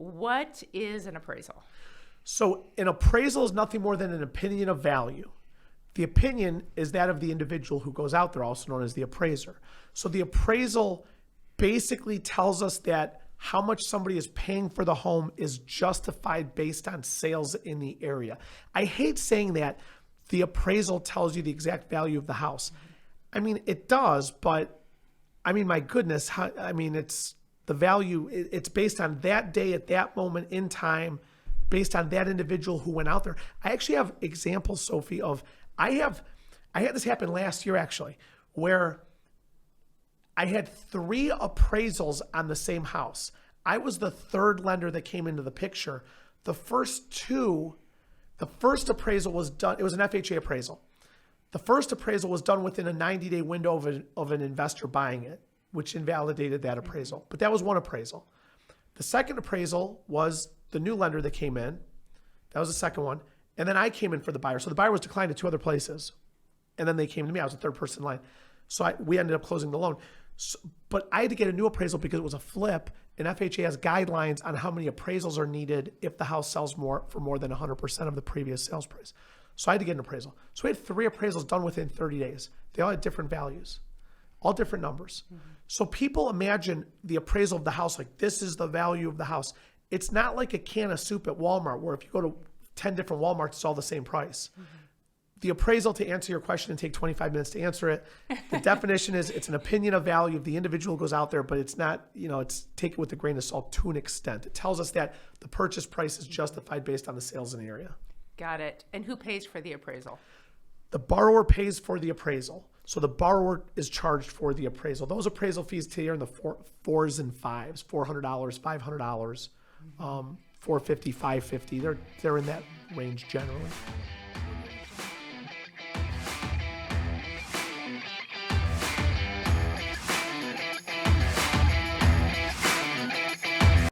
what is an appraisal? So an appraisal is nothing more than an opinion of value. The opinion is that of the individual who goes out there, also known as the appraiser. So the appraisal basically tells us that how much somebody is paying for the home is justified based on sales in the area. I hate saying that the appraisal tells you the exact value of the house. I mean, it does, but I mean, my goodness, it's the value, it's based on that day at that moment in time, based on that individual who went out there. I actually have examples, Sophie, of, I had this happen last year actually, where I had 3 appraisals on the same house. I was the third lender that came into the picture. The first appraisal was done, it was an FHA appraisal. The first appraisal was done within a 90-day window of an investor buying it, which invalidated that appraisal. But that was one appraisal. The second appraisal was the new lender that came in. That was the second one. And then I came in for the buyer. So the buyer was declined at 2 other places. And then they came to me. I was the third person in line. So we ended up closing the loan. But I had to get a new appraisal because it was a flip. And FHA has guidelines on how many appraisals are needed if the house sells for more than 100% of the previous sales price. So I had to get an appraisal. So we had 3 appraisals done within 30 days. They all had different values, all different numbers. Mm-hmm. So people imagine the appraisal of the house like this is the value of the house. It's not like a can of soup at Walmart where if you go to 10 different Walmarts, it's all the same price. Mm-hmm. The appraisal, to answer your question and take 25 minutes to answer it, the definition is it's an opinion of value of the individual goes out there, but it's not, it's take it with a grain of salt to an extent. It tells us that the purchase price is justified based on the sales in the area. Got it. And who pays for the appraisal? The borrower pays for the appraisal. So the borrower is charged for the appraisal. Those appraisal fees today are in the fours and fives, $400, $500, $450, $550. They're in that range generally.